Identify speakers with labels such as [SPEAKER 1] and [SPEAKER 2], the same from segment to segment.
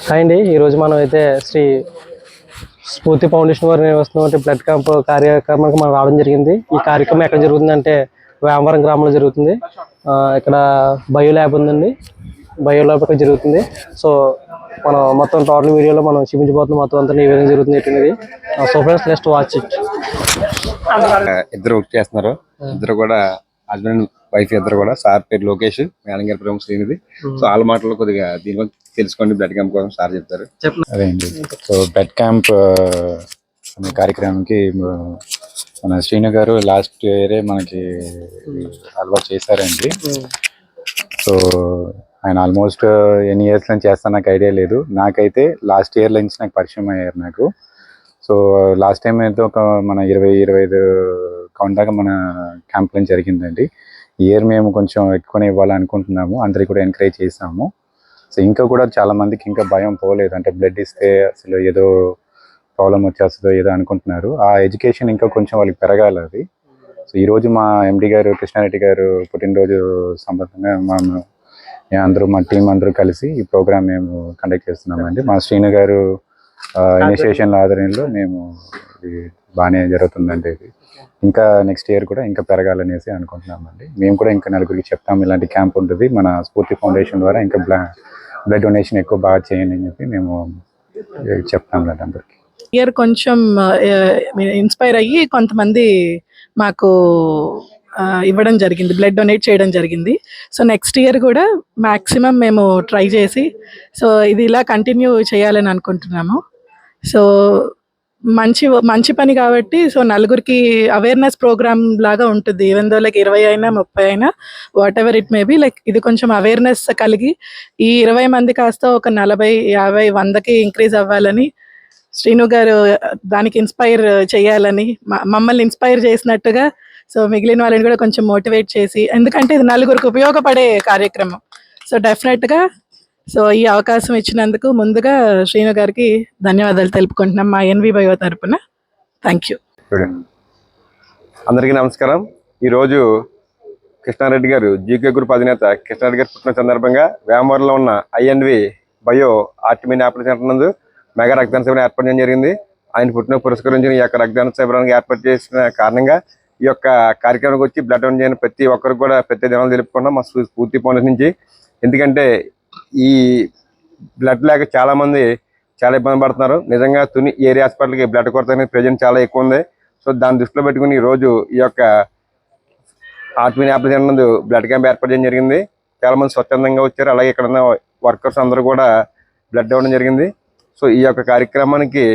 [SPEAKER 1] Hi అండి. ఈరోజు మనం అయితే శ్రీ స్ఫూర్తి ఫౌండేషన్ వారు నిర్వహిస్తున్న బ్లడ్ క్యాంప్ కార్యక్రమానికి మనం రావడం జరిగింది. ఈ కార్యక్రమం ఎక్కడ జరుగుతుందంటే వేమవరం గ్రామంలో జరుగుతుంది. ఇక్కడ బయో ల్యాబ్ ఉందండి. బయో ల్యాబ్ ఇక్కడ జరుగుతుంది. సో మనం మొత్తం టోటల్ వీడియోలో మనం చూపించబోతున్నాం మొత్తం అంతా ఏ విధంగా జరుగుతుంది ఏంటనేది. So friends next watch it.
[SPEAKER 2] ఇద్దరు వర్క్ చేస్తున్నారు. ఇద్దరు కూడా హస్బెండ్ వైఫ్ ఇద్దరు కూడా. సార్ పేరు లోకేష్, మేడం గారి పేరు శ్రీనిధి. సో వాళ్ళ మాటల్లో కొద్దిగా దీని గురించి తెలుసుకోండి. బ్లడ్ క్యాంప్ కోసం సార్ చెప్తారు.
[SPEAKER 3] అదే అండి. సో బ్లడ్ క్యాంప్ అనే కార్యక్రమానికి మన శ్రీను గారు లాస్ట్ ఇయరే మనకి అలవాటు చేశారండి. సో ఆయన ఆల్మోస్ట్ ఎన్ని ఇయర్స్ నుంచి చేస్తా నాకు ఐడియా లేదు. నాకైతే లాస్ట్ ఇయర్ నుంచి నాకు పరిచయం అయ్యారు నాకు. సో లాస్ట్ టైం అయితే ఒక మన 20-25 కౌంట్ దాకా మన క్యాంప్లో జరిగిందండి. ఈ ఇయర్ మేము కొంచెం ఎక్కువనే ఇవ్వాలనుకుంటున్నాము. అందరికీ కూడా ఎంకరేజ్ చేసాము. సో ఇంకా కూడా చాలా మందికి ఇంకా భయం పోలేదు. అంటే బ్లడ్ ఇస్తే అసలు ఏదో ప్రాబ్లం వచ్చేస్తుందో ఏదో అనుకుంటున్నారు. ఆ ఎడ్యుకేషన్ ఇంకా కొంచెం వాళ్ళకి పెరగాలి అది. సో ఈరోజు మా ఎండి గారు కృష్ణారెడ్డి గారు పుట్టినరోజు సందర్భంగా అందరూ మా టీం అందరూ కలిసి ఈ ప్రోగ్రామ్ మేము కండక్ట్ చేస్తున్నామండి. మా శ్రీను గారు ఇనిషియేషన్ ఆధ్వర్యంలో మేము ఇది బాగానే జరుగుతుందండి. ఇది ఇంకా నెక్స్ట్ ఇయర్ కూడా ఇంకా పెరగాలనేసి అనుకుంటున్నామండి. మేము కూడా ఇంకా నలుగురికి చెప్తాము ఇలాంటి క్యాంప్ ఉంటుంది మన స్ఫూర్తి ఫౌండేషన్ ద్వారా. ఇంకా బ్లడ్ డొనేషన్ ఎక్కువ బాగా చేయండి అని చెప్పి మేము చెప్తాం అందరికి.
[SPEAKER 4] ఇయర్ కొంచెం ఇన్స్పైర్ అయ్యి కొంతమంది మాకు ఇవ్వడం జరిగింది, బ్లడ్ డొనేట్ చేయడం జరిగింది. సో నెక్స్ట్ ఇయర్ కూడా మ్యాక్సిమం మేము ట్రై చేసి సో ఇది ఇలా కంటిన్యూ చేయాలని అనుకుంటున్నాము. సో మంచి పని కాబట్టి సో నలుగురికి అవేర్నెస్ ప్రోగ్రామ్ లాగా ఉంటుంది. ఈవెన్ దో లైక్ 20 అయినా 30 అయినా what ever it may be, like ఇది కొంచెం అవేర్నెస్ కలిగి ఈ 20 మంది కాస్త ఒక 40, 50, 100కి ఇంక్రీజ్ అవ్వాలని శ్రీను గారు దానికి ఇన్స్పైర్ చేయాలని మమ్మల్ని ఇన్స్పైర్ చేసినట్టుగా సో మిగిలిన వాళ్ళని కూడా కొంచెం మోటివేట్ చేసి, ఎందుకంటే ఇది నలుగురికి ఉపయోగపడే కార్యక్రమం. సో డెఫినెట్గా సో ఈ అవకాశం ఇచ్చినందుకు ముందుగా శ్రీను గారికి ధన్యవాదాలు తెలుపుకుంటున్నాం మా ఎన్వి బయో తరపున. Thank you.
[SPEAKER 2] అందరికీ నమస్కారం. ఈరోజు కృష్ణారెడ్డి గారు జీకే గ్రూప్ అధినేత కృష్ణారెడ్డి గారు పుట్టిన సందర్భంగా వేమవరంలో ఉన్న ఐఎన్వి బయో ఆర్టిమిన్ ఆపరేషన్ సెంటర్ నందు మెగా రక్తదాన శిబిరం ఏర్పాటు చేయడం జరిగింది. ఆయన పుట్టిన పురస్కరించిన ఈ యొక్క రక్తదాన శిబిరానికి ఏర్పాటు చేసిన కారణంగా ఈ యొక్క కార్యక్రమానికి వచ్చి బ్లడ్ డొనేట్ చేయని ప్రతి ఒక్కరికి కూడా ప్రతి దినాలు తెలుపుకున్నాం మా స్ఫూర్తి ఫౌండేషన్ నుంచి. ఎందుకంటే ఈ బ్లడ్ లేక చాలామంది చాలా ఇబ్బంది పడుతున్నారు. నిజంగా తుని ఏరియా హాస్పిటల్కి బ్లడ్ కొరత అనేది ప్రజెంట్ చాలా ఎక్కువ ఉంది. సో దాన్ని దృష్టిలో పెట్టుకుని ఈరోజు ఈ యొక్క ఆర్టిమిన్ ఆపరేషన్ నందు బ్లడ్ క్యాంప్ ఏర్పాటు చేయడం జరిగింది. చాలామంది స్వచ్ఛందంగా వచ్చారు. అలాగే ఇక్కడ ఉన్న వర్కర్స్ అందరూ కూడా బ్లడ్ ఇవ్వడం జరిగింది. సో ఈ యొక్క కార్యక్రమానికి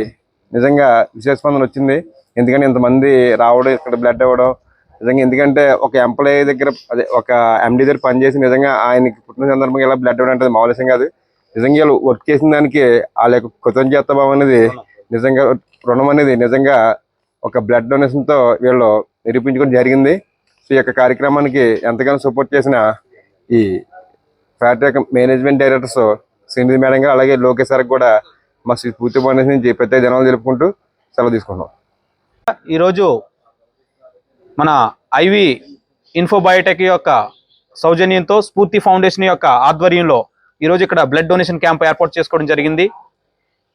[SPEAKER 2] నిజంగా విశేష స్పందన వచ్చింది. ఎందుకంటే ఇంతమంది రావడం, ఇక్కడ బ్లడ్ ఇవ్వడం నిజంగా, ఎందుకంటే ఒక ఎంప్లాయీ దగ్గర అదే ఒక ఎండి దగ్గర పనిచేసి నిజంగా ఆయనకి పుట్టిన సందర్భంగా ఇలా బ్లడ్ ఇవ్వడం అంటే మామూలు విషయం కాదు. నిజంగా వీళ్ళు వర్క్ చేసిన దానికి వాళ్ళ యొక్క కృతజ్ఞత భావం అనేది నిజంగా రుణం అనేది నిజంగా ఒక బ్లడ్ డొనేషన్తో వీళ్ళు నిరూపించుకోవడం జరిగింది. సో ఈ యొక్క కార్యక్రమానికి ఎంతగానో సపోర్ట్ చేసిన ఈ factory management directors Srinidhi madam గారు అలాగే లోకేష్ సార్కి కూడా మా స్ఫూర్తి ఫౌండేషన్ నుంచి ప్రత్యేక ధన్యవాదాలు తెలుపుకుంటూ సెలవు తీసుకుంటున్నాం.
[SPEAKER 5] ఈరోజు మన ఐవి ఇన్ఫోబయోటెక్ యొక్క సౌజన్యంతో స్ఫూర్తి ఫౌండేషన్ యొక్క ఆధ్వర్యంలో ఈరోజు ఇక్కడ బ్లడ్ డొనేషన్ క్యాంప్ ఏర్పాటు చేసుకోవడం జరిగింది.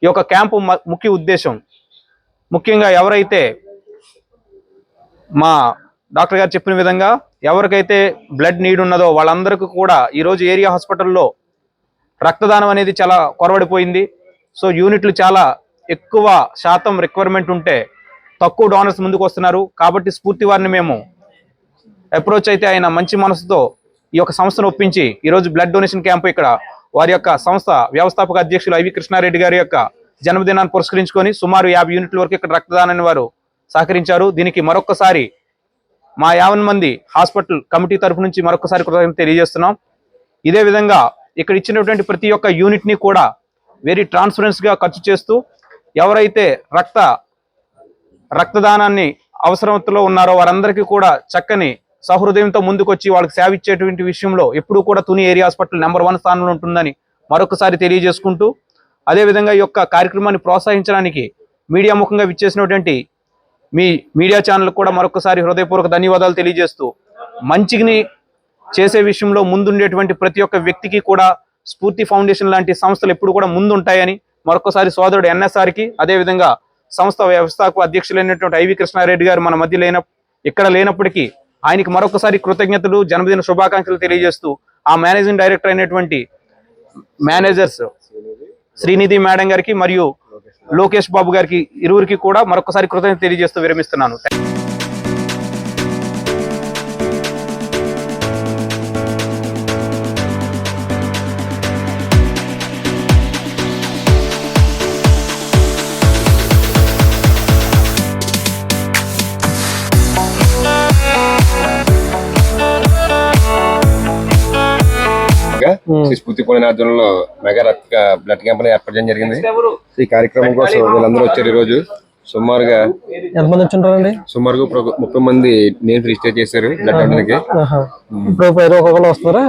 [SPEAKER 5] ఈ యొక్క క్యాంపు ముఖ్య ఉద్దేశం ముఖ్యంగా ఎవరైతే మా డాక్టర్ గారు చెప్పిన విధంగా ఎవరికైతే బ్లడ్ నీడ్ ఉన్నదో వాళ్ళందరికీ కూడా ఈరోజు ఏరియా హాస్పిటల్లో రక్తదానం అనేది చాలా కొరవడిపోయింది. సో యూనిట్లు చాలా ఎక్కువ శాతం రిక్వైర్మెంట్ ఉంటే తక్కువ డోనర్స్ ముందుకు వస్తున్నారు. కాబట్టి స్ఫూర్తి వారిని మేము అప్రోచ్ అయితే ఆయన మంచి మనసుతో ఈ యొక్క సంస్థను ఒప్పించి ఈరోజు బ్లడ్ డొనేషన్ క్యాంపు ఇక్కడ వారి యొక్క సంస్థ వ్యవస్థాపక అధ్యక్షులు ఐవి కృష్ణారెడ్డి గారి యొక్క జన్మదినాన్ని పురస్కరించుకొని సుమారు 50 యూనిట్ల వరకు ఇక్కడ రక్తదానాన్ని వారు సహకరించారు. దీనికి మరొకసారి మా 50 మంది హాస్పిటల్ కమిటీ తరఫు నుంచి మరొకసారి కృతజ్ఞతలు తెలియజేస్తున్నాం. ఇదే విధంగా ఇక్కడ ఇచ్చినటువంటి ప్రతి ఒక్క యూనిట్ని కూడా వెరీ ట్రాన్స్పరెన్స్గా ఖర్చు చేస్తూ ఎవరైతే రక్తదానాన్ని అవసరంలో ఉన్నారో వారందరికీ కూడా చక్కని సహృదయంతో ముందుకొచ్చి వాళ్ళకి సేవ ఇచ్చేటువంటి విషయంలో ఎప్పుడూ కూడా తుని ఏరియా హాస్పిటల్ నెంబర్ 1 స్థానంలో ఉంటుందని మరొకసారి తెలియజేసుకుంటూ, అదేవిధంగా ఈ యొక్క కార్యక్రమాన్ని ప్రోత్సహించడానికి మీడియా ముఖంగా విచ్చేసినటువంటి మీ మీడియా ఛానల్ కూడా మరొకసారి హృదయపూర్వక ధన్యవాదాలు తెలియజేస్తూ, మంచిని చేసే విషయంలో ముందుండేటువంటి ప్రతి ఒక్క వ్యక్తికి కూడా స్ఫూర్తి ఫౌండేషన్ లాంటి సంస్థలు ఎప్పుడు కూడా ముందుంటాయని మరొకసారి సోదరుడు ఎన్ఎస్ఆర్కి, అదేవిధంగా సంస్థ వ్యవస్థాపక అధ్యక్షులైనటువంటి ఐవి కృష్ణారెడ్డి గారు మన మధ్య ఇక్కడ లేనప్పటికీ ఆయనకి మరొకసారి కృతజ్ఞతలు, జన్మదిన శుభాకాంక్షలు తెలియజేస్తూ ఆ మేనేజింగ్ డైరెక్టర్ అయినటువంటి మేనేజర్స్ శ్రీనిధి మేడం గారికి మరియు లోకేష్ బాబు గారికి ఇరువురికి కూడా మరొకసారి కృతజ్ఞత తెలియజేస్తూ విరమిస్తున్నాను.
[SPEAKER 2] శ్రీ స్ఫూర్తి ఫౌండేషన్ ఆధ్వర్యంలో మెగా రక్త బ్లడ్ క్యాంప్ ఏర్పాటు చేయడం జరిగింది. ఈ కార్యక్రమం కోసం వీళ్ళందరూ వచ్చారు. ఈ రోజు సుమారుగా
[SPEAKER 1] ఎంతమంది వచ్చింటారండి?
[SPEAKER 2] సుమారుగా ఇప్పుడు 30 మంది నేమ్స్ రిజిస్టర్ చేశారు బ్లడ్ డొనేషన్కి.
[SPEAKER 1] ఒక్కొక్కరు వస్తున్నారా?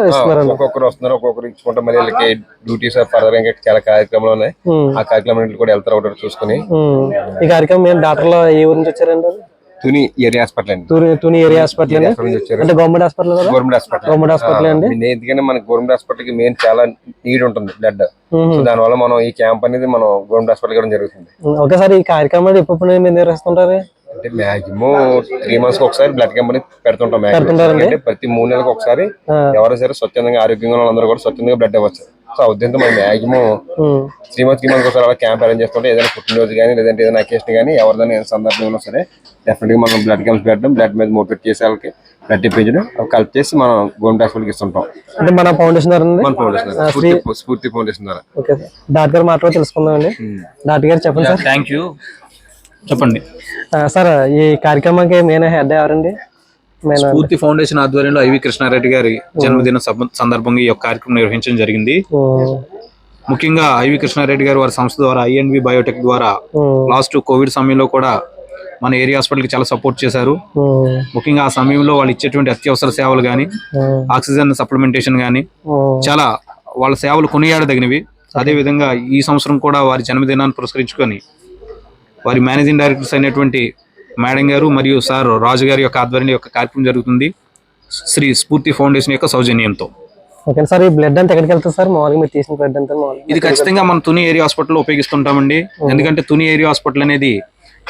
[SPEAKER 2] ఒక్కొక్కరు వస్తున్నారు, ఒక్కొక్కరు ఇచ్చుకుంటాం. మరి వీళ్ళకి డ్యూటీస్ ఫర్దర్ ఇంకా చాలా కార్యక్రమాలు ఉన్నాయి. ఆ కార్యక్రమం కూడా వెళ్తారు ఒకటి చూసుకుని.
[SPEAKER 1] ఈ కార్యక్రమం డాక్టర్లు ఏ ఊరి నుంచి వచ్చారండి?
[SPEAKER 2] తుని ఏరియా హాస్పిటల్ అండి.
[SPEAKER 1] తుని ఏరియా హాస్పిటల్ అంటే గవర్నమెంట్ హాస్పిటల్ కదా? గవర్నమెంట్ హాస్పిటల్ అండి.
[SPEAKER 2] ఎందుకంటే మనకి గవర్నమెంట్ హాస్పిటల్ కి మెయిన్ చాలా నీడ్ ఉంటుంది బ్లడ్. సో దానివల్ల మనం ఈ క్యాంప్ అనేది మనం గవర్నమెంట్ హాస్పిటల్ ఇవ్వడం జరుగుతుంది.
[SPEAKER 1] ఒకసారి ఈ కార్యక్రమాలు ఎప్పుడు మీరు నిర్వహిస్తుంటారు?
[SPEAKER 2] అంటే మాక్సిమం 3 months ఒకసారి బ్లడ్ క్యాంప్ అనేది పెడుతుంటాం. అంటే ప్రతి 3 నెలలకు ఒకసారి ఎవరైనా సరే స్వచ్ఛందంగా ఆరోగ్యంగా వాళ్ళందరూ కూడా స్వచ్ఛందంగా బ్లడ్ ఇవ్వచ్చు. సో ఆ ఉద్దేశంతో మనం మాక్సిమం 3 months ఒకసారి అలా క్యాంప్ అరేంజ్ చేస్తుంటే ఏదైనా పుట్టినరోజు కానీ లేదంటే ఏదైనా అకేషన్ కానీ ఎవరిదైనా సందర్భం ఉన్నా సరే డెఫినెట్ గా మనం బ్లడ్ క్యాంప్స్ పెట్టడం, బ్లడ్ మీద మోటివేట్ చేసే వాళ్ళకి బ్లడ్ ఇప్పించడం కలెక్ట్ చేసి మనం గవర్నమెంట్ హాస్పిటల్కి ఇస్తుంటాం.
[SPEAKER 1] అంటే మన ఫౌండేషన్
[SPEAKER 2] స్ఫూర్తి ఫౌండేషన్ ద్వారా.
[SPEAKER 1] ఓకే సార్, డాక్టర్ గారు మాట్లాడి తెలుసుకుందాం అండి. డాక్టర్ గారు చెప్పండి సార్.
[SPEAKER 5] Thank you. చెప్పండి
[SPEAKER 1] సార్. ఈ కార్యక్రమానికి మెయిన్ హెడ్ ఎవరండి?
[SPEAKER 5] స్ఫూర్తి ఫౌండేషన్ ఆధ్వర్యంలో ఐవి కృష్ణారెడ్డి గారి జన్మదిన సందర్భంగా ఈ యొక్క కార్యక్రమం నిర్వహించడం జరిగింది. ముఖ్యంగా ఐవి కృష్ణారెడ్డి గారు వారి సంస్థ ద్వారా I&V బయోటెక్ ద్వారా లాస్ట్ కోవిడ్ సమయంలో కూడా మన ఏరియా హాస్పిటల్ కి చాలా సపోర్ట్ చేశారు. ముఖ్యంగా ఆ సమయంలో వాళ్ళు ఇచ్చేటువంటి అత్యవసర సేవలు గానీ, ఆక్సిజన్ సప్లిమెంటేషన్ గానీ చాలా వాళ్ళ సేవలు కొనియాడదగినవి. అదే విధంగా ఈ సంవత్సరం కూడా వారి జన్మదినాన్ని పురస్కరించుకొని వారి మేనేజింగ్ డైరెక్టర్స్ అయినటువంటి మేడం గారు మరియు సార్ రాజు గారి యొక్క ఆధ్వర్యంలో యొక్క కార్యక్రమం జరుగుతుంది శ్రీ స్ఫూర్తి ఫౌండేషన్ యొక్క సౌజన్యంతో.
[SPEAKER 1] Okay sir. ఈ బ్లడ్ అంతా ఎక్కడికి వెళ్తుంది సార్? మామూలుగా మీరు తీసిన బ్లడ్ అంతా
[SPEAKER 5] ఇది ఖచ్చితంగా మనం తుని ఏరియా హాస్పిటల్లో ఉపయోగిస్తుంటామండి. ఎందుకంటే తుని ఏరియా హాస్పిటల్ అనేది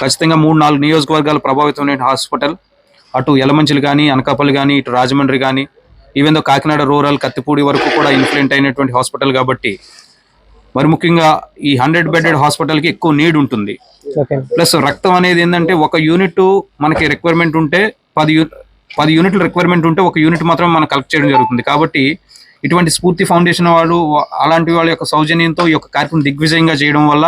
[SPEAKER 5] ఖచ్చితంగా 3-4 నియోజకవర్గాలు ప్రభావితమైన హాస్పిటల్. అటు యలమంచిలి కానీ, అనకాపల్లి కానీ, ఇటు రాజమండ్రి కానీ, even though Kakinada rural, Kathipudi వరకు కూడా ఇన్ఫ్లుయెంట్ అయినటువంటి హాస్పిటల్ కాబట్టి మరి ముఖ్యంగా ఈ 100 bedded హాస్పిటల్ కి ఎక్కువ నీడ్ ఉంటుంది. ప్లస్ రక్తం అనేది ఏంటంటే ఒక యూనిట్ మనకి రిక్వైర్మెంట్ ఉంటే 10 యూనిట్లు రిక్వైర్మెంట్ ఉంటే ఒక యూనిట్ మాత్రం మనం కలెక్ట్ చేయడం జరుగుతుంది. కాబట్టి ఇటువంటి స్ఫూర్తి ఫౌండేషన్ వాళ్ళు అలాంటి వాళ్ళ యొక్క సౌజన్యంతో ఈ యొక్క కార్యక్రమం దిగ్విజయంగా చేయడం వల్ల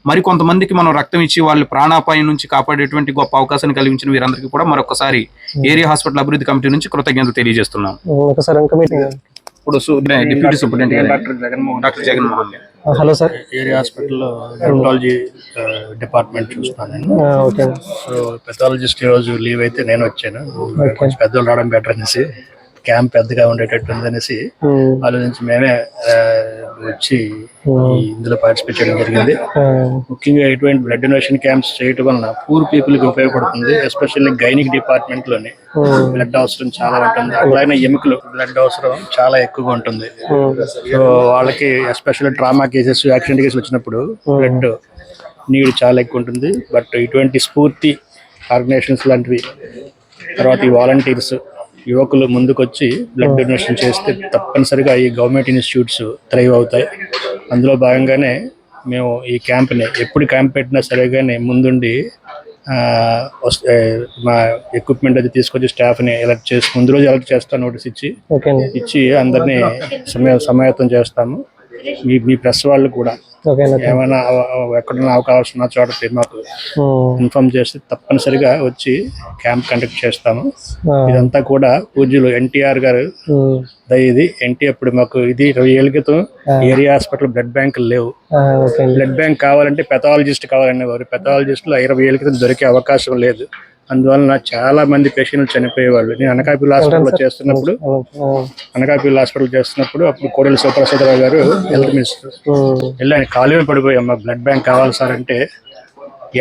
[SPEAKER 5] మరి కొంతమందికి మనం రక్తం ఇచ్చి వాళ్ళ ప్రాణాపాయం నుంచి కాపాడేటువంటి గొప్ప అవకాశాన్ని కలిగించిన వీరందరికీ కూడా మరొకసారి ఏరియా హాస్పిటల్ అభివృద్ధి కమిటీ నుంచి కృతజ్ఞతలు తెలియజేస్తున్నాం. ఇప్పుడు deputy superintendent doctor Jaganmohan.
[SPEAKER 1] Hello sir.
[SPEAKER 6] Area హాస్పిటల్లో హెమటాలజీ డిపార్ట్మెంట్ చూస్తున్నాను నేను. సో పెథాలజిస్ట్ ఈరోజు లీవ్ అయితే నేను వచ్చాను. కొంచెం పెద్దలు రావడం బెటర్ అనేసి, క్యాంప్ పెద్దగా ఉండేటట్టు ఉందనేసి ఆలోచించి మేమే వచ్చి ఇందులో పార్టిసిపేట్ చేయడం జరిగింది. ముఖ్యంగా ఎటువంటి బ్లడ్ డొనేషన్ క్యాంప్స్ చేయడం వలన పూర్ పీపుల్ కి ఉపయోగపడుతుంది. ఎస్పెషల్లీ గైనిక్ డిపార్ట్మెంట్ లోని బ్లడ్ అవసరం చాలా ఉంటుంది. అలాగే ఎముకలు బ్లడ్ అవసరం చాలా ఎక్కువగా ఉంటుంది. సో వాళ్ళకి especially trauma cases, accident cases వచ్చినప్పుడు బ్లడ్ నీడ్ చాలా ఎక్కువ ఉంటుంది. బట్ ఇటువంటి స్ఫూర్తి ఆర్గనైజేషన్స్ లాంటివి, తర్వాత ఈ వాలంటీర్స్ యువకులు ముందుకొచ్చి బ్లడ్ డొనేషన్ చేస్తే తప్పనిసరిగా ఈ గవర్నమెంట్ ఇన్స్టిట్యూట్స్ థ్రైవ్ అవుతాయి. అందులో భాగంగానే మేము ఈ క్యాంప్ని ఎప్పుడు క్యాంప్ పెట్టినా సరే కానీ ముందుండి మా ఎక్విప్మెంట్ అది తీసుకొచ్చి స్టాఫ్ని ఎలర్ట్ చేసి ముందు రోజు ఎలర్ట్ చేస్తాం, నోటీస్ ఇచ్చి అందరినీ సమాయత్తం చేస్తాము. మీ ప్రెస్ వాళ్ళు కూడా ఏమైనా ఎక్కడైనా అవకాశం ఉన్న చోట మాకు ఇన్ఫార్మ్ చేస్తే తప్పనిసరిగా వచ్చి క్యాంప్ కండక్ట్ చేస్తాము. ఇదంతా కూడా పూజ్యులు ఎన్టీఆర్ గారు ఇది అప్పుడు మాకు ఇది 20 ఏళ్ళ క్రితం ఏరియా హాస్పిటల్ బ్లడ్ బ్యాంకులు లేవు. బ్లడ్ బ్యాంక్ కావాలంటే పెథాలజిస్ట్ కావాలనేవారు. పెథాలజిస్టులు 20 ఏళ్ళ క్రితం దొరికే అవకాశం లేదు. అందువలన చాలా మంది పేషెంట్లు చనిపోయేవాళ్ళు. నేను అనకాపల్లి హాస్పిటల్లో చేస్తున్నప్పుడు అప్పుడు కోడెల శివప్రసాదరావు గారు హెల్త్ మినిస్టర్ వెళ్ళాను. కాలువ పడిపోయాం, మాకు బ్లడ్ బ్యాంక్ కావాలి సార్ అంటే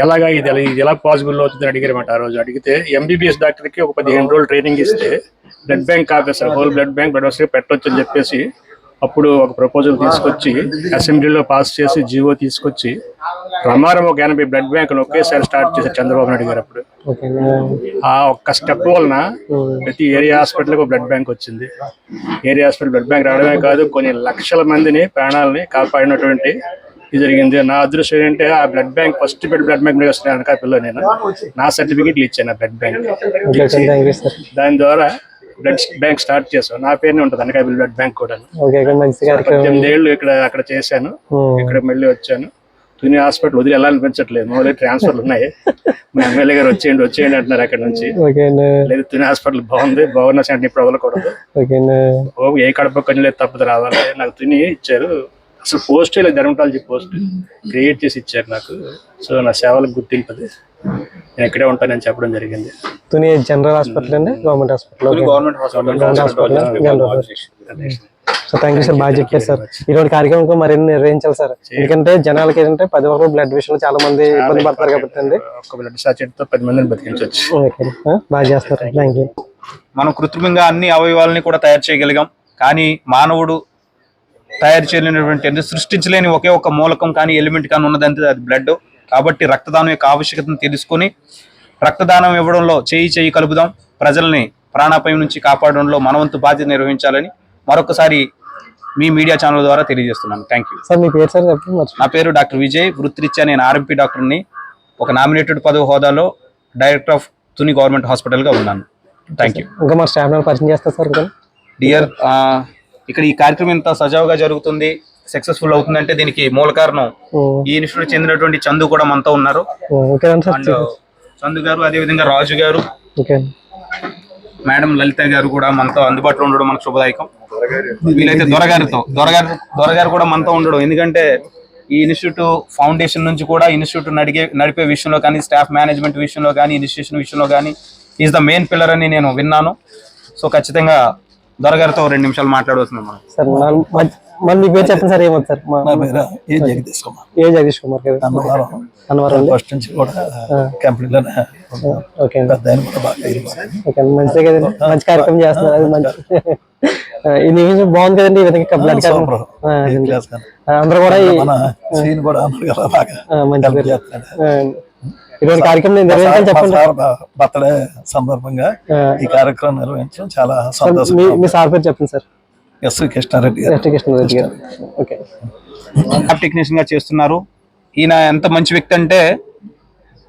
[SPEAKER 6] ఎలాగా ఇది ఎలా పాసిబుల్ అవుతుందని అడిగారన్నమాట. ఆ రోజు అడిగితే MBBS డాక్టర్కి ఒక 15 రోజులు ట్రైనింగ్ ఇస్తే blood bank officer whole blood bank blood వస్తే పెట్టవచ్చు అని చెప్పేసి అప్పుడు ఒక ప్రపోజల్ తీసుకొచ్చి అసెంబ్లీలో పాస్ చేసి జీవో తీసుకొచ్చి ప్రమారం ఒక 80 బ్లడ్ బ్యాంకులు ఒకేసారి స్టార్ట్ చేశారు చంద్రబాబు నాయుడు గారు అప్పుడు.
[SPEAKER 1] ఓకే
[SPEAKER 6] ఆ ఒక్క స్టెప్ వలన ప్రతి ఏరియా హాస్పిటల్కి ఒక బ్లడ్ బ్యాంక్ వచ్చింది. ఏరియా హాస్పిటల్ బ్లడ్ బ్యాంక్ రావడమే కాదు, కొన్ని లక్షల మందిని ప్రాణాలని కాపాడినటువంటి ఇది జరిగింది. నా అదృష్టం ఏంటంటే ఆ blood bank first blood bank వస్తున్నాయి అనకాపల్లిలో నేను నా సర్టిఫికేట్లు ఇచ్చాను ఆ బ్లడ్ బ్యాంక్. దాని ద్వారా బ్లడ్ బ్యాంక్ స్టార్ట్ చేసాం. నా పేరునే ఉంటుంది అనకాపల్లి బ్లడ్ బ్యాంక్ కూడా. 18 ఏళ్ళు అక్కడ చేశాను. ఇక్కడ మళ్ళీ వచ్చాను. తుని హాస్పిటల్ వదిలి ఎలా అనిపించట్లేదు. మళ్ళీ ట్రాన్స్ఫర్లు ఉన్నాయి. మా ఎమ్మెల్యే గారు వచ్చేయండి అంటున్నారు అక్కడ నుంచి. లేదు తుని హాస్పిటల్ బాగున్న సెంటర్ ఇప్పుడు వదలకూడదు. ఏ కడప కొంచెం లేదు తప్పదు రావాలి. నాకు తుని ఇచ్చారు. అసలు పోస్ట్ లేదు, డెర్మటాలజీ పోస్ట్ క్రియేట్ చేసి ఇచ్చారు నాకు. సో నా సేవలకు గుర్తింపది. నేను ఇక్కడే ఉంటానని చెప్పడం జరిగింది.
[SPEAKER 1] తుని జనరల్ హాస్పిటల్ అండి, government hospital? So thank you sir, బాగా చెప్పారు సార్. ఇటువంటి కార్యక్రమం మరిన్ని నిర్వహించాలి సార్. ఎందుకంటే జనాలకి ఏంటంటే 10 వరకు బ్లడ్ విషయంలో చాలా మంది ఇబ్బంది పడతారు కాబట్టి అండి.
[SPEAKER 6] ఒక బ్లడ్ సాచెట్తో 10 మందిని బతికించవచ్చు.
[SPEAKER 1] బాగా చేస్తారు. Thank you.
[SPEAKER 5] మనం కృత్రిమంగా అన్ని అవయవాలని కూడా తయారు చేయగలిగాం, కానీ మానవుడు తయారు చేయలేనటువంటి సృష్టించలేని ఒకే ఒక మూలకం కానీ ఎలిమెంట్ కానీ ఉన్నదంటే అది బ్లడ్. కాబట్టి రక్తదానం యొక్క ఆవశ్యకతను తెలుసుకొని రక్తదానం ఇవ్వడంలో చేయి కలుపుదాం. ప్రజల్ని ప్రాణాపాయం నుంచి కాపాడడంలో మనవంతు బాధ్యత నిర్వహించాలని మరొకసారి మీ మీడియా ఛానల్ ద్వారా తెలియజేస్తున్నాను. Thank you
[SPEAKER 1] sir. మీ పేరు సార్ చెప్పండి.
[SPEAKER 5] నా పేరు డాక్టర్ విజయ్. వృత్తిరీత్యా నేను ఆర్ఎంపీ డాక్టర్ని. ఒక నామినేటెడ్ పదవి హోదాలో డైరెక్టర్ ఆఫ్ తుని గవర్నమెంట్ హాస్పిటల్గా ఉన్నాను. Thank you.
[SPEAKER 1] ఇంకా మా స్టాఫ్ పరిచయం చేస్తారు సార్.
[SPEAKER 5] డియర్, ఇక్కడ ఈ కార్యక్రమం ఇంత సజావుగా జరుగుతుంది, సక్సెస్ఫుల్ అవుతుందంటే దీనికి మూల కారణం ఈ ఇన్స్టిట్యూట్ చెందినటువంటి చందు కూడా మనతో ఉన్నారు. చందు గారు, అదేవిధంగా రాజు గారు, మేడం లలిత గారు కూడా మనతో అందుబాటులో ఉండడం మనకు శుభదాయకం. వీలైతే దొరగారు కూడా మనతో ఉండడం. ఎందుకంటే ఈ ఇన్స్టిట్యూట్ ఫౌండేషన్ నుంచి కూడా ఇన్స్టిట్యూట్ నడిపే విషయంలో కానీ, స్టాఫ్ మేనేజ్మెంట్ విషయంలో కానీ, ఇన్స్టిట్యూషన్ విషయంలో కానీ ఈజ్ ద మెయిన్ పిల్లర్ అని నేను విన్నాను. సో ఖచ్చితంగా దొరగారితో 2 నిమిషాలు మాట్లాడవస్తున్నాం మనం.
[SPEAKER 1] సార్ మరి మీ పేరు చెప్పండి సార్. ఏమవుతుంది సార్?
[SPEAKER 6] ఏ జగదీష్ కుమార్.
[SPEAKER 1] ఏ జగదీష్ కుమార్ గారు? అన్నవరం
[SPEAKER 6] ఫస్ట్ నుంచి కూడా కంపెనీలోనే.
[SPEAKER 1] ఓకే మంచిదే కదండి, మంచి కార్యక్రమం చేస్తున్నారు. అది మంచి ఈ నిమిషం బాగుంది కదండి. ఈ విధంగా బ్లడ్ అందరూ కూడా మంచి ఇటువంటి కార్యక్రమం నిర్వహించాలని చెప్పండి.
[SPEAKER 6] బర్త్డే సందర్భంగా ఈ కార్యక్రమం నిర్వహించడం చాలా సంతోషం.
[SPEAKER 1] మీ సార్ పేరు చెప్పండి సార్.
[SPEAKER 6] ఎస్ కృష్ణారెడ్డి
[SPEAKER 1] గారు. ఓకే.
[SPEAKER 5] టెక్నీషియన్ గా చేస్తున్నారు. ఈయన ఎంత మంచి వ్యక్తి అంటే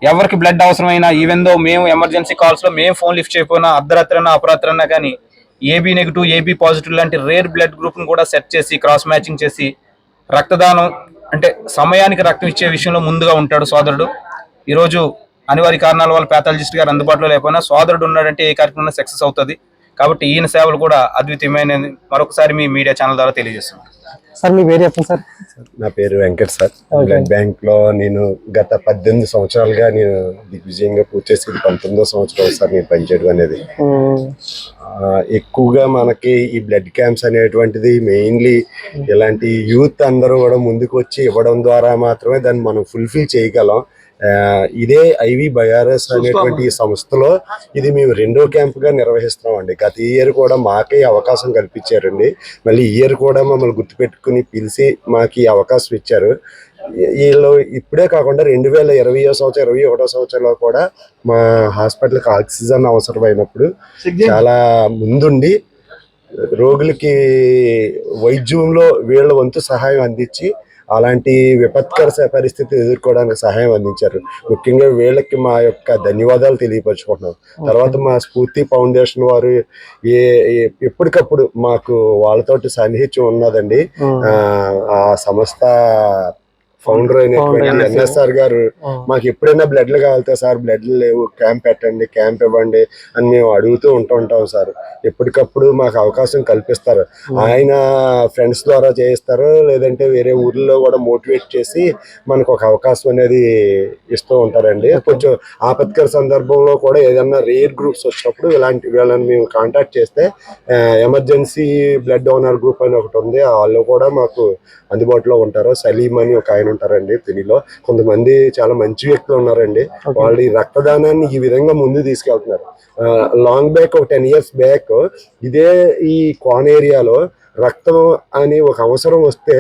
[SPEAKER 5] ఎవరికి బ్లడ్ అవసరమైనా, ఈవెన్ దో మేము ఎమర్జెన్సీ కాల్స్ లో మేము ఫోన్ లిఫ్ట్ చేయకపోయినా అర్ధరాత్రన్నా అపరాత్రన్నా కానీ ఏబీ నెగిటివ్, ఏబీ పాజిటివ్ లాంటి రేర్ బ్లడ్ గ్రూప్ ను కూడా సెట్ చేసి క్రాస్ మ్యాచింగ్ చేసి రక్తదానం అంటే సమయానికి రక్తం ఇచ్చే విషయంలో ముందుగా ఉంటాడు సోదరుడు. ఈరోజు అనివార్య కారణాల వల్ల ప్యాథాలజిస్ట్ గారు అందుబాటులో లేకపోయినా సోదరుడు ఉన్నాడంటే ఏ కార్యక్రమం సక్సెస్ అవుతుంది. కాబట్టి ఈయన సేవలు కూడా అద్వితీయమైనది. మరొకసారి మీ మీడియా ఛానల్ ద్వారా తెలియజేస్తున్నాను.
[SPEAKER 1] సార్ మీ పేరు చెప్పండి సార్.
[SPEAKER 2] నా పేరు వెంకట్ సార్. బ్లడ్ బ్యాంక్ లో నేను గత 18 సంవత్సరాలుగా నేను దిగ్విజయంగా పూర్తి చేసి 19వ సంవత్సరం సార్ నేను పనిచేయడం అనేది. ఎక్కువగా మనకి ఈ బ్లడ్ క్యాంప్స్ అనేటువంటిది మెయిన్లీ ఇలాంటి యూత్ అందరూ కూడా ముందుకు వచ్చి ఇవ్వడం ద్వారా మాత్రమే దాన్ని మనం ఫుల్ఫిల్ చేయగలం. ఇదే ఐవి బయారస్ అనేటువంటి ఈ సంస్థలో ఇది మేము 2వ క్యాంపుగా నిర్వహిస్తున్నాం అండి. గత ఇయర్ కూడా మాకే అవకాశం కల్పించారండి. మళ్ళీ ఈ ఇయర్ కూడా మమ్మల్ని గుర్తుపెట్టుకుని పిలిచి మాకు ఈ అవకాశం ఇచ్చారు. వీళ్ళు ఇప్పుడే కాకుండా 2020వ సంవత్సరం 21వ సంవత్సరంలో కూడా మా హాస్పిటల్కి ఆక్సిజన్ అవసరమైనప్పుడు చాలా ముందుండి రోగులకి వైద్యంలో వీళ్ళ వంతు సహాయం అందించి అలాంటి విపత్కర పరిస్థితి ఎదుర్కోవడానికి సహాయం అందించారు. ముఖ్యంగా వీళ్ళకి మా యొక్క ధన్యవాదాలు తెలియపరచుకుంటున్నాం. తర్వాత మా స్ఫూర్తి ఫౌండేషన్ వారు ఎప్పటికప్పుడు మాకు వాళ్ళతోటి సాన్నిహిత్యం ఉన్నదండి. ఆ సంస్థ ఫౌండర్ అయినటువంటి ఎన్ఎస్ఆర్ గారు మాకు ఎప్పుడైనా బ్లడ్లు కావాలితే సార్ బ్లడ్లు లేవు, క్యాంప్ పెట్టండి, క్యాంప్ ఇవ్వండి అని మేము అడుగుతూ ఉంటుంటాం సార్. ఎప్పటికప్పుడు మాకు అవకాశం కల్పిస్తారు. ఆయన ఫ్రెండ్స్ ద్వారా చేయిస్తారు, లేదంటే వేరే ఊర్లో కూడా మోటివేట్ చేసి మనకు ఒక అవకాశం అనేది ఇస్తూ ఉంటారండి. కొంచెం ఆపత్కర సందర్భంలో కూడా ఏదన్నా రేర్ గ్రూప్స్ వచ్చినప్పుడు వీళ్ళని మేము కాంటాక్ట్ చేస్తే ఎమర్జెన్సీ బ్లడ్ డోనర్ గ్రూప్ అని ఒకటి ఉంది, వాళ్ళు కూడా మాకు అందుబాటులో ఉంటారు. సలీం అని ఒక ఆయన ఉంటారండి. దీనిలో కొంతమంది చాలా మంచి వ్యక్తులు ఉన్నారండి. వాళ్ళు ఈ రక్తదానాన్ని ఈ విధంగా ముందు తీసుకెళ్తున్నారు. లాంగ్ బ్యాక్ ఒక 10 years బ్యాక్ ఇదే ఈ కాన్ ఏరియాలో
[SPEAKER 7] రక్తం అని ఒక అవసరం వస్తే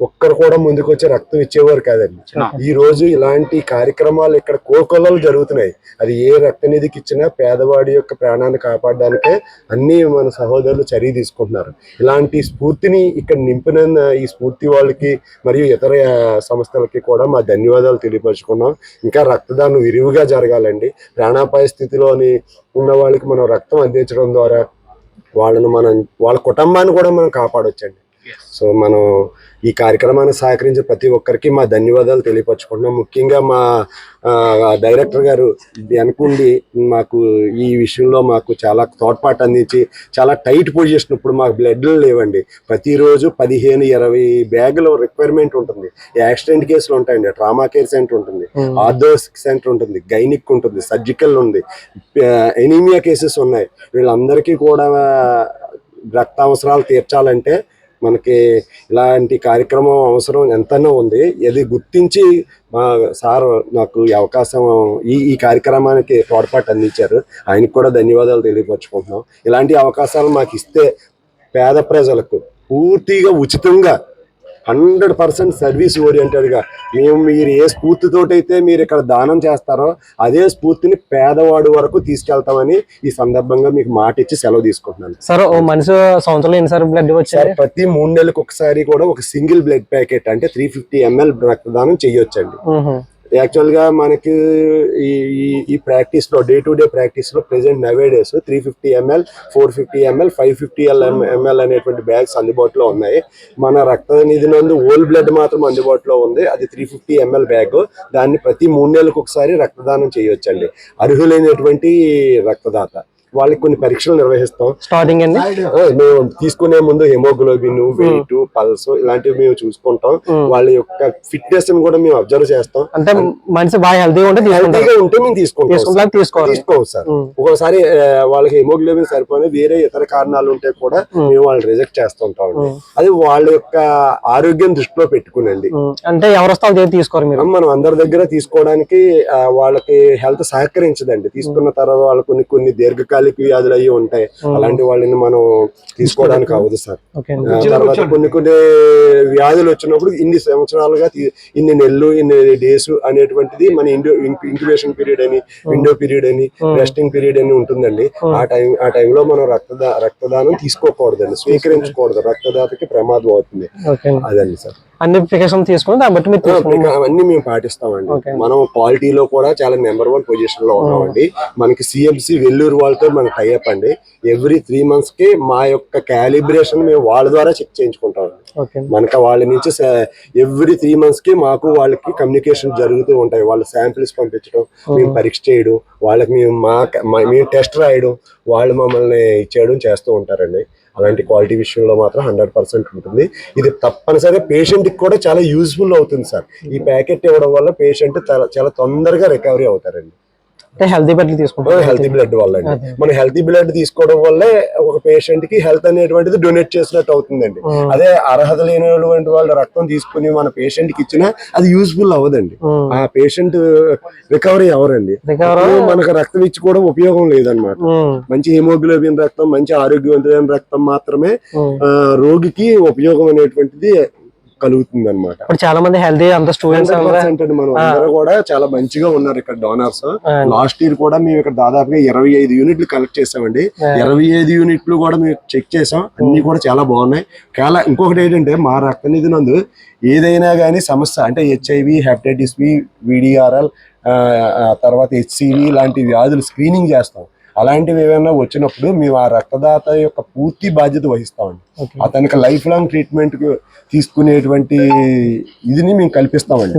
[SPEAKER 7] ఒక్కరు కూడా ముందుకు వచ్చి రక్తం ఇచ్చేవారు కాదండి. ఈ రోజు ఇలాంటి కార్యక్రమాలు ఇక్కడ కోకొల్లలు జరుగుతున్నాయి. అది ఏ రక్తనిధికి ఇచ్చినా పేదవాడి యొక్క ప్రాణాన్ని కాపాడడానికే అన్ని మన సహోదరులు చర్య తీసుకుంటున్నారు. ఇలాంటి స్ఫూర్తిని ఇక్కడ నింపిన ఈ స్ఫూర్తి వాళ్ళకి మరియు ఇతర సంస్థలకి కూడా మా ధన్యవాదాలు తెలియపరుచుకున్నాం. ఇంకా రక్తదానం విరివిగా జరగాలండి. ప్రాణాపాయ స్థితిలోని ఉన్న వాళ్ళకి మనం రక్తం అందించడం ద్వారా వాళ్ళ కుటుంబాన్ని కూడా మనం కాపాడొచ్చండి. సో మనం ఈ కార్యక్రమాన్ని సహకరించే ప్రతి ఒక్కరికి మా ధన్యవాదాలు తెలియపరచుకుంటున్నాం. ముఖ్యంగా మా డైరెక్టర్ గారు వెనకుండి మాకు ఈ విషయంలో మాకు చాలా తోడ్పాటు అందించి చాలా టైట్ పొజిషన్. ఇప్పుడు మాకు బ్లడ్లు లేవండి. ప్రతిరోజు 15-20 బ్యాగుల రిక్వైర్మెంట్ ఉంటుంది. యాక్సిడెంట్ కేసులు ఉంటాయండి, ట్రామా కేర్ సెంటర్ ఉంటుంది, ఆర్థోస్టిక్ సెంటర్ ఉంటుంది, గైనిక్ ఉంటుంది, సర్జికల్ ఉంది, ఎనీమియా కేసెస్ ఉన్నాయి. వీళ్ళందరికీ కూడా రక్త అవసరాలు తీర్చాలంటే మనకి ఇలాంటి కార్యక్రమం అవసరం ఎంతనో ఉంది. ఇది గుర్తించి మా సార్ నాకు ఈ అవకాశం ఈ కార్యక్రమానికి తోడ్పాటు అందించారు. ఆయనకు కూడా ధన్యవాదాలు తెలియపరచుకుంటున్నాం. ఇలాంటి అవకాశాలు మాకు ఇస్తే పేద ప్రజలకు పూర్తిగా ఉచితంగా 100% సర్వీస్ ఓరియంటెడ్గా మీరు ఏ స్ఫూర్తితోటైతే మీరు ఇక్కడ దానం చేస్తారో అదే స్ఫూర్తిని పేదవాడు వరకు తీసుకెళ్తామని ఈ సందర్భంగా మీకు మాట ఇచ్చి సెలవు తీసుకుంటున్నాను.
[SPEAKER 1] సార్ ఓ మనిషి సంవత్సరంలో ఎన్నిసార్లు బ్లడ్ వచ్చారు?
[SPEAKER 7] ప్రతి 3 నెలలకు ఒకసారి కూడా ఒక సింగిల్ బ్లడ్ ప్యాకెట్ అంటే 350 ml రక్తదానం చేయొచ్చండి. యాక్చువల్ గా మనకి ఈ ప్రాక్టీస్ లో డే టు డే ప్రాక్టీస్ లో present nowadays 350 ml, 450 ml, 550 ml అనేటువంటి బ్యాగ్స్ అందుబాటులో ఉన్నాయి. మన రక్త నిధి నందు ఓల్ బ్లడ్ మాత్రం అందుబాటులో ఉంది. అది 350 ml బ్యాగ్. దాన్ని ప్రతి 3 నెలలకు ఒకసారి రక్తదానం చేయొచ్చండి. అర్హులైనటువంటి రక్తదాత వాళ్ళకి కొన్ని పరీక్షలు నిర్వహిస్తాం.
[SPEAKER 1] స్టార్టింగ్ అండి
[SPEAKER 7] మేము తీసుకునే ముందు హెమోగ్లోబిన్, వెయిట్, పల్స్ ఇలాంటివి మేము చూసుకుంటాం. వాళ్ళ యొక్క ఫిట్నెస్ ని కూడా మేము అబ్జర్వ్ చేస్తాం.
[SPEAKER 1] అంటే మనిషి బాగా హెల్తీగా ఉంటే
[SPEAKER 7] మేము తీసుకోం సార్. ఒకసారి వాళ్ళకి హెమోగ్లోబిన్ సరిపోయిన వేరే ఇతర కారణాలు ఉంటే కూడా మేము వాళ్ళు రిజెక్ట్ చేస్తుంటాం. అది వాళ్ళ యొక్క ఆరోగ్యం దృష్టిలో పెట్టుకునండి.
[SPEAKER 1] అంటే ఎవరు వస్తే తీసుకోరు మీరు?
[SPEAKER 7] మనం అందరి దగ్గర తీసుకోవడానికి వాళ్ళకి హెల్త్ సహకరించదండి. తీసుకున్న తర్వాత వాళ్ళు కొన్ని దీర్ఘకాలిక వ్యాధులు అయ్యి ఉంటాయి. అలాంటి వాళ్ళని మనం తీసుకోవడానికి అవ్వదు సార్. తర్వాత కొన్ని వ్యాధులు వచ్చినప్పుడు ఇన్ని సంవత్సరాలుగా ఇన్ని నెలలు ఇన్ని డేస్ అనేటువంటిది మన ఇంక్యుబేషన్ పీరియడ్ అని, విండో పీరియడ్ అని, రెస్టింగ్ పీరియడ్ అని ఉంటుందండి. ఆ టైంలో మనం రక్తదానం తీసుకోకూడదండి, స్వీకరించకూడదు. రక్తదాతకి ప్రమాదం అవుతుంది. అదండి సార్.
[SPEAKER 1] అన్ని ప్రికాషన్ తీసుకుని దాన్ని బట్టి మీరు
[SPEAKER 7] అవన్నీ మేము పాటిస్తామండి. మనం క్వాలిటీలో కూడా చాలా నెంబర్ 1 పొజిషన్ లో ఉన్నామండి. మనకి సిఎంసి వెల్లూరు వాళ్ళతో మనకి టైఅప్ అండి. ఎవ్రీ 3 months కి మా యొక్క క్యాలిబ్రేషన్ మేము వాళ్ళ ద్వారా చెక్ చేయించుకుంటామండి. మనకి వాళ్ళ నుంచి ఎవ్రీ 3 months కి మాకు వాళ్ళకి కమ్యూనికేషన్ జరుగుతూ ఉంటాయి. వాళ్ళ శాంపిల్స్ పంపించడం, మేము పరీక్ష చేయడం, వాళ్ళకి మేము టెస్ట్ రాయడం, వాళ్ళు మమ్మల్ని ఇచ్చేయడం చేస్తూ ఉంటారండి. అలాంటి క్వాలిటీ విషయంలో మాత్రం 100% ఉంటుంది. ఇది తప్పనిసరిగా పేషెంట్ కి కూడా చాలా యూజ్ఫుల్ అవుతుంది సార్. ఈ ప్యాకెట్ ఇవ్వడం వల్ల పేషెంట్ చాలా తొందరగా రికవరీ అవుతారండి.
[SPEAKER 1] హెల్తీ బ్లడ్ తీసుకుంటాం.
[SPEAKER 7] హెల్తీ బ్లడ్ వల్ల మనం హెల్తీ బ్లడ్ తీసుకోవడం వల్లే ఒక పేషెంట్ కి హెల్త్ అనేటువంటిది డొనేట్ చేసినట్టు అవుతుందండి. అదే అర్హత లేనటువంటి వాళ్ళు రక్తం తీసుకుని మన పేషెంట్ కి ఇచ్చినా అది యూజ్ఫుల్ అవ్వదండి. ఆ పేషెంట్ రికవరీ అవ్వరండి. మనకు రక్తం ఇచ్చి కూడా ఉపయోగం లేదనమాట. మంచి హిమోగ్లోబిన్ రక్తం, మంచి ఆరోగ్యవంతమైన రక్తం మాత్రమే రోగికి ఉపయోగం అనేటువంటిది కలుగుతుంది అనమాట.
[SPEAKER 1] చాలా మంది హెల్తీ అంత స్టూడెంట్స్
[SPEAKER 7] మనం అందరూ కూడా చాలా మంచిగా ఉన్నారు ఇక్కడ డోనర్స్. లాస్ట్ ఇయర్ కూడా మేము ఇక్కడ దాదాపుగా 25 యూనిట్లు కలెక్ట్ చేసామండి. 25 యూనిట్లు కూడా మేము చెక్ చేసాం. అన్ని కూడా చాలా బాగున్నాయి. ఇంకొకటి ఏంటంటే మా రక్తనిధి నందు ఏదైనా కానీ సమస్య అంటే HIV, హెపటైటిస్ బి, VDRL, తర్వాత HCV లాంటి వ్యాధులు స్క్రీనింగ్ చేస్తాం. అలాంటివి ఏమైనా వచ్చినప్పుడు మేము ఆ రక్తదాత యొక్క పూర్తి బాధ్యత వహిస్తామండి. అతనికి లైఫ్ లాంగ్ ట్రీట్మెంట్ తీసుకునేటువంటి ఇదిని మేము కల్పిస్తామండి.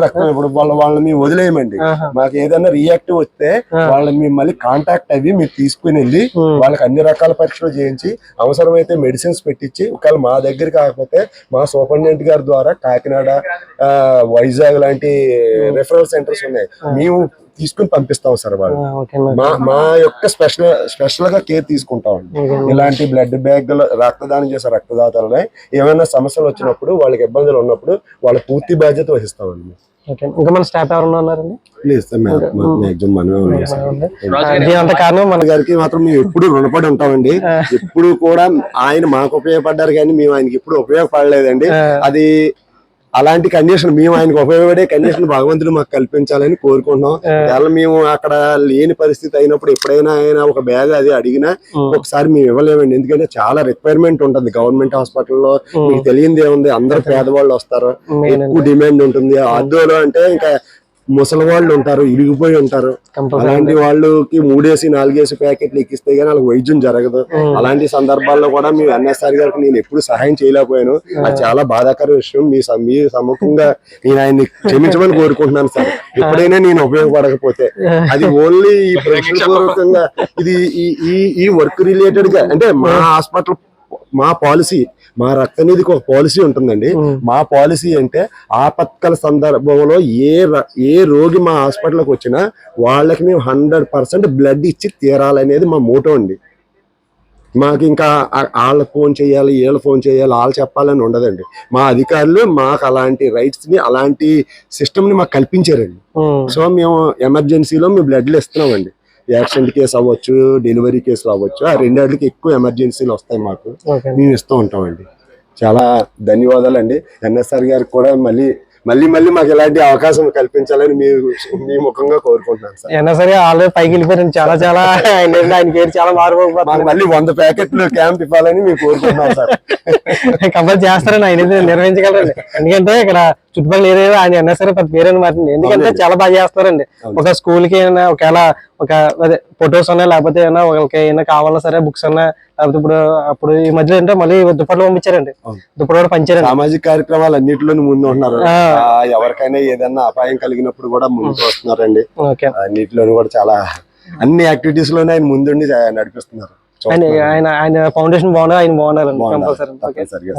[SPEAKER 7] రక్తం ఇప్పుడు వాళ్ళని మేము వదిలేయమండి. మాకు ఏదైనా రియాక్టివ్ వస్తే వాళ్ళని మేము మళ్ళీ కాంటాక్ట్ అయ్యి మీరు తీసుకుని వెళ్ళి వాళ్ళకి అన్ని రకాల పరీక్షలు చేయించి అవసరమైతే మెడిసిన్స్ పెట్టించి, ఒకవేళ మా దగ్గర కాకపోతే మా సూపరింటెండెంట్ గారి ద్వారా కాకినాడ, వైజాగ్ లాంటి రెఫరల్ సెంటర్స్ ఉన్నాయి, మేము తీసుకుని పంపిస్తాం సార్. వాళ్ళు మా యొక్క స్పెషల్ గా కేర్ తీసుకుంటామండి. ఇలాంటి బ్లడ్ బ్యాగ్ రక్తదానం చేసే రక్తదాతలనే ఏమైనా సమస్యలు వచ్చినప్పుడు, వాళ్ళకి ఇబ్బందులు ఉన్నప్పుడు వాళ్ళ పూర్తి బాధ్యత వహిస్తామండి.
[SPEAKER 1] ఓకే. ఇంకా మన స్టాఫ్ ఎవరన్నా ఉన్నారండి?
[SPEAKER 7] లేదు సార్, మ్యాక్సిమం మనమే ఉన్నాం సార్.
[SPEAKER 1] దీని అంత కారణం మన
[SPEAKER 7] గారికి మాత్రం మేము ఎప్పుడు రుణపడి ఉంటామండి. ఎప్పుడు కూడా ఆయన మాకు ఉపయోగపడ్డారు కానీ మేము ఆయనకి ఎప్పుడు ఉపయోగపడలేదండి. అది అలాంటి కండిషన్, మేము ఆయనకు ఉపయోగపడే కండిషన్ భగవంతుడు మాకు కల్పించాలని కోరుకుంటున్నాం. కేవలం మేము అక్కడ లేని పరిస్థితి అయినప్పుడు ఎప్పుడైనా ఆయన ఒక బ్యాగ్ అది అడిగినా ఒకసారి మేము ఇవ్వలేమండి. ఎందుకంటే చాలా రిక్వైర్మెంట్ ఉంటుంది గవర్నమెంట్ హాస్పిటల్లో. మీకు తెలియంది ఏముంది, అందరు పేదవాళ్ళు వస్తారు, ఎక్కువ డిమాండ్ ఉంటుంది. ఆర్డోలో అంటే ఇంకా ముసలి వాళ్ళు ఉంటారు, ఇరిగిపోయి ఉంటారు. అలాంటి వాళ్ళకి 3-4 ప్యాకెట్లు ఎక్కిస్తే గానీ వాళ్ళకి వైద్యం జరగదు. అలాంటి సందర్భాల్లో కూడా మేము ఎన్ఎస్ఆర్ గారికి నేను ఎప్పుడు సహాయం చేయలేకపోయాను. అది చాలా బాధాకర విషయం. మీ సముఖంగా నేను ఆయన్ని క్షమించమని కోరుకుంటున్నాను సార్. ఎప్పుడైనా నేను ఉపయోగపడకపోతే అది ఓన్లీ ఈ ప్రశ్నపూర్వకంగా ఇది ఈ వర్క్ రిలేటెడ్ గా, అంటే మా హాస్పిటల్ మా పాలసీ, మా రక్తనిధికి ఒక పాలసీ ఉంటుందండి. మా పాలసీ అంటే ఆపత్కల సందర్భంలో ఏ రోగి మా హాస్పిటల్కి వచ్చినా వాళ్ళకి మేము 100% బ్లడ్ ఇచ్చి తీరాలనేది మా మోటో అండి. మాకు ఇంకా వాళ్ళకి ఫోన్ చేయాలి, వీళ్ళు ఫోన్ చేయాలి, వాళ్ళు చెప్పాలని ఉండదండి. మా అధికారులు మాకు అలాంటి రైట్స్ ని, అలాంటి సిస్టమ్ ని మాకు కల్పించారండి. సో మేము ఎమర్జెన్సీలో మేము బ్లడ్లు ఇస్తున్నామండి. యాక్సిడెంట్ కేసు అవ్వచ్చు, డెలివరీ కేసులు అవ్వచ్చు, ఆ రెండేళ్ళకి ఎక్కువ ఎమర్జెన్సీలు వస్తాయి మాకు. మేము ఇస్తూ ఉంటామండి. చాలా ధన్యవాదాలు అండి. ఎన్ఎస్ఆర్ గారికి కూడా మళ్ళీ మాకు ఇలాంటి అవకాశం కల్పించాలని మీ ముఖంగా కోరుకుంటున్నాను సార్.
[SPEAKER 1] అయినా సరే ఆల్రెడీ పైకి వెళ్ళిపోయారు. చాలా ఆయన పేరు చాలా మారిపోతుంది.
[SPEAKER 7] మళ్ళీ 100 ప్యాకెట్లు క్యాంప్ ఇవ్వాలని మేము కోరుకుంటున్నాం సార్.
[SPEAKER 1] కంపల్సరీ చేస్తారని ఆయన నిర్వహించగలరండి. ఎందుకంటే ఇక్కడ చుట్టుపక్కల ఏదో ఆయన ఎన్ఎస్ఆర్ పెద్ద పేరు మారింది. ఎందుకంటే చాలా బాగా చేస్తారండి. ఒక స్కూల్ కి ఏమైనా ఒకవేళ అదే ఫొటోస్ ఉన్నా, లేకపోతే ఏమైనా ఒకరికి ఏమైనా కావాలన్నా సరే, బుక్స్ ఉన్నా, లేకపోతే అప్పుడు ఈ మధ్యలో అంటే మళ్ళీ దుప్పట్లు పంపించారండి. దుప్పట్లు కూడా పంచారండి.
[SPEAKER 7] సామాజిక కార్యక్రమాలు అన్నింటిలోనూ ముందు ఉన్నారు. ఎవరికైనా ఏదైనా అపాయం కలిగినప్పుడు కూడా ముందుకు వస్తున్నారండి. అన్నిటిలోనూ కూడా చాలా అన్ని యాక్టివిటీస్ లోనే ఆయన ముందుండి నడిపిస్తున్నారు.
[SPEAKER 1] ఆయన ఫౌండేషన్ బాగున్నారు, ఆయన బాగున్నారండి కంపల్సరీ.